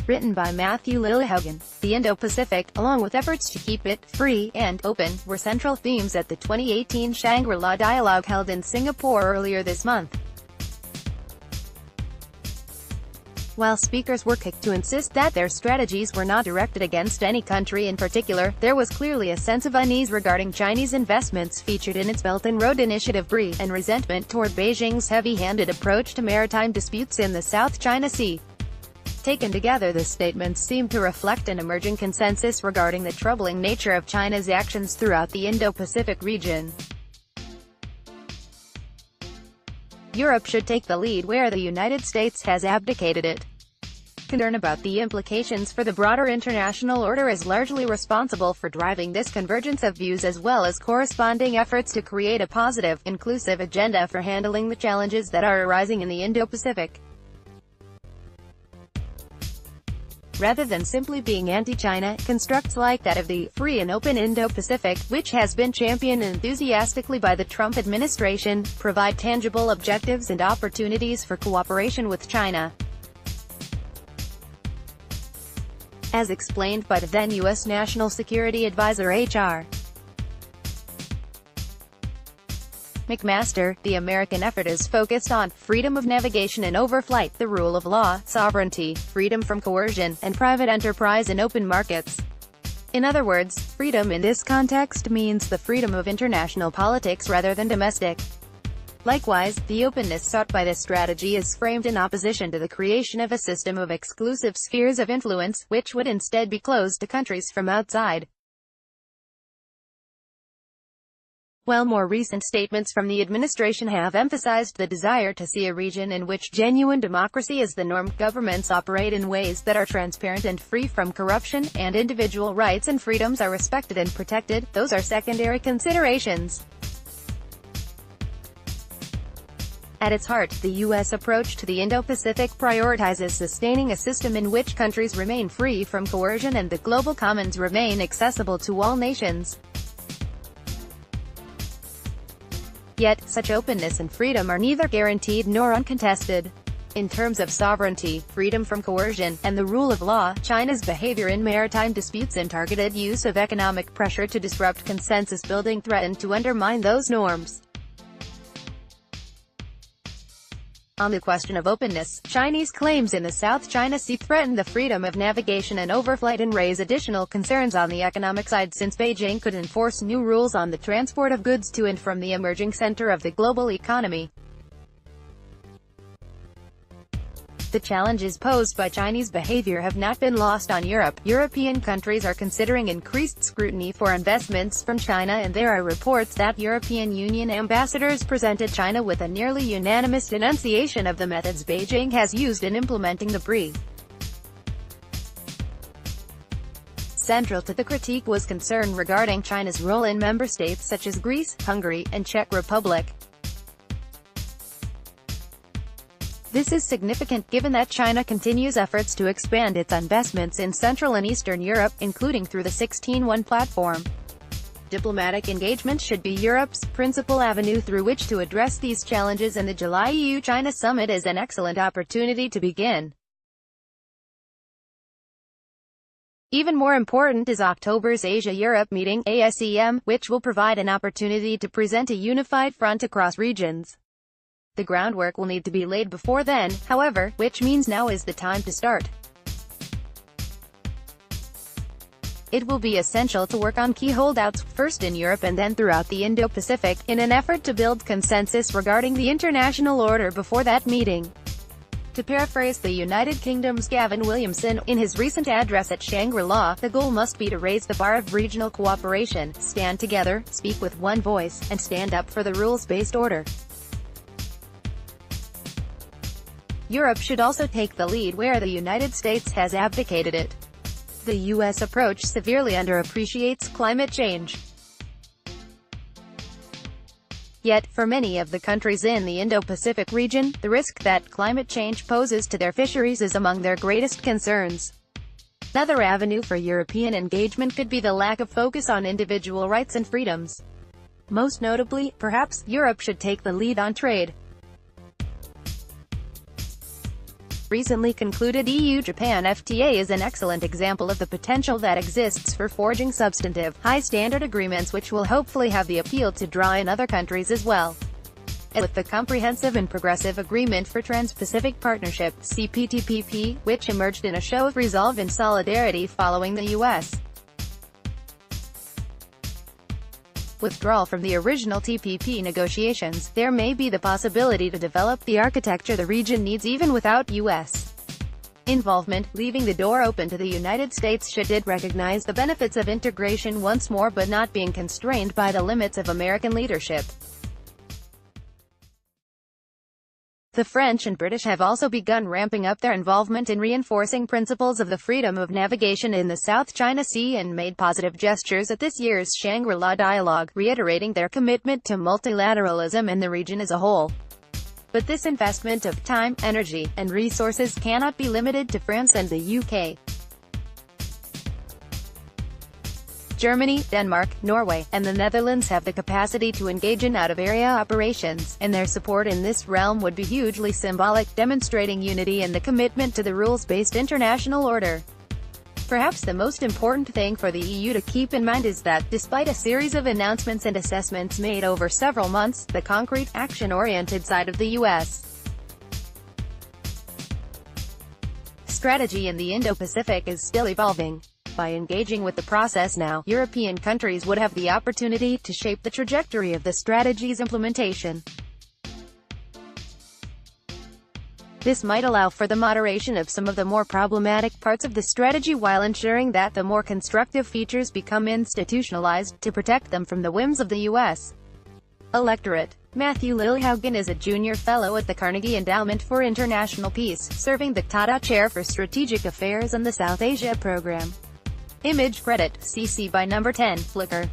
Written by Matthew Lillehaugen, the Indo-Pacific, along with efforts to keep it free and open, were central themes at the 2018 Shangri-La Dialogue held in Singapore earlier this month. While speakers were quick to insist that their strategies were not directed against any country in particular, there was clearly a sense of unease regarding Chinese investments featured in its Belt and Road Initiative BRI, and resentment toward Beijing's heavy-handed approach to maritime disputes in the South China Sea. Taken together, the statements seem to reflect an emerging consensus regarding the troubling nature of China's actions throughout the Indo-Pacific region. Europe should take the lead where the United States has abdicated it. Concern about the implications for the broader international order is largely responsible for driving this convergence of views, as well as corresponding efforts to create a positive, inclusive agenda for handling the challenges that are arising in the Indo-Pacific. Rather than simply being anti-China, constructs like that of the Free and Open Indo-Pacific, which has been championed enthusiastically by the Trump administration, provide tangible objectives and opportunities for cooperation with China. As explained by the then U.S. National Security Advisor H.R. McMaster, the American effort is focused on freedom of navigation and overflight, the rule of law, sovereignty, freedom from coercion, and private enterprise in open markets. In other words, freedom in this context means the freedom of international politics rather than domestic. Likewise, the openness sought by this strategy is framed in opposition to the creation of a system of exclusive spheres of influence, which would instead be closed to countries from outside. While more recent statements from the administration have emphasized the desire to see a region in which genuine democracy is the norm, governments operate in ways that are transparent and free from corruption, and individual rights and freedoms are respected and protected, those are secondary considerations. At its heart, the U.S. approach to the Indo-Pacific prioritizes sustaining a system in which countries remain free from coercion and the global commons remain accessible to all nations. Yet, such openness and freedom are neither guaranteed nor uncontested. In terms of sovereignty, freedom from coercion, and the rule of law, China's behavior in maritime disputes and targeted use of economic pressure to disrupt consensus building threaten to undermine those norms. On the question of openness, Chinese claims in the South China Sea threaten the freedom of navigation and overflight and raise additional concerns on the economic side, since Beijing could enforce new rules on the transport of goods to and from the emerging center of the global economy. The challenges posed by Chinese behavior have not been lost on Europe. European countries are considering increased scrutiny for investments from China, and there are reports that European Union ambassadors presented China with a nearly unanimous denunciation of the methods Beijing has used in implementing the BRI. Central to the critique was concern regarding China's role in member states such as Greece, Hungary, and Czech Republic. This is significant given that China continues efforts to expand its investments in Central and Eastern Europe, including through the 16-1 platform. Diplomatic engagement should be Europe's principal avenue through which to address these challenges, and the July EU-China summit is an excellent opportunity to begin. Even more important is October's Asia-Europe meeting, ASEM, which will provide an opportunity to present a unified front across regions. The groundwork will need to be laid before then, however, which means now is the time to start. It will be essential to work on key holdouts, first in Europe and then throughout the Indo-Pacific, in an effort to build consensus regarding the international order before that meeting. To paraphrase the United Kingdom's Gavin Williamson, in his recent address at Shangri-La, the goal must be to raise the bar of regional cooperation, stand together, speak with one voice, and stand up for the rules-based order. Europe should also take the lead where the United States has abdicated it. The U.S. approach severely underappreciates climate change. Yet, for many of the countries in the Indo-Pacific region, the risk that climate change poses to their fisheries is among their greatest concerns. Another avenue for European engagement could be the lack of focus on individual rights and freedoms. Most notably, perhaps, Europe should take the lead on trade. recently concluded EU-Japan FTA is an excellent example of the potential that exists for forging substantive, high-standard agreements which will hopefully have the appeal to draw in other countries as well. With the Comprehensive and Progressive Agreement for Trans-Pacific Partnership (CPTPP), which emerged in a show of resolve and solidarity following the U.S. withdrawal from the original TPP negotiations, there may be the possibility to develop the architecture the region needs even without U.S. involvement, leaving the door open to the United States should it recognize the benefits of integration once more but not being constrained by the limits of American leadership. The French and British have also begun ramping up their involvement in reinforcing principles of the freedom of navigation in the South China Sea and made positive gestures at this year's Shangri-La Dialogue, reiterating their commitment to multilateralism in the region as a whole. But this investment of time, energy, and resources cannot be limited to France and the UK. Germany, Denmark, Norway, and the Netherlands have the capacity to engage in out-of-area operations, and their support in this realm would be hugely symbolic, demonstrating unity and the commitment to the rules-based international order. Perhaps the most important thing for the EU to keep in mind is that, despite a series of announcements and assessments made over several months, the concrete, action-oriented side of the U.S. strategy in the Indo-Pacific is still evolving. By engaging with the process now, European countries would have the opportunity to shape the trajectory of the strategy's implementation. This might allow for the moderation of some of the more problematic parts of the strategy while ensuring that the more constructive features become institutionalized, to protect them from the whims of the U.S. electorate. Matthew Lillehaugen is a junior fellow at the Carnegie Endowment for International Peace, serving the Tata Chair for Strategic Affairs and the South Asia Program. Image credit, CC by Number 10, Flickr.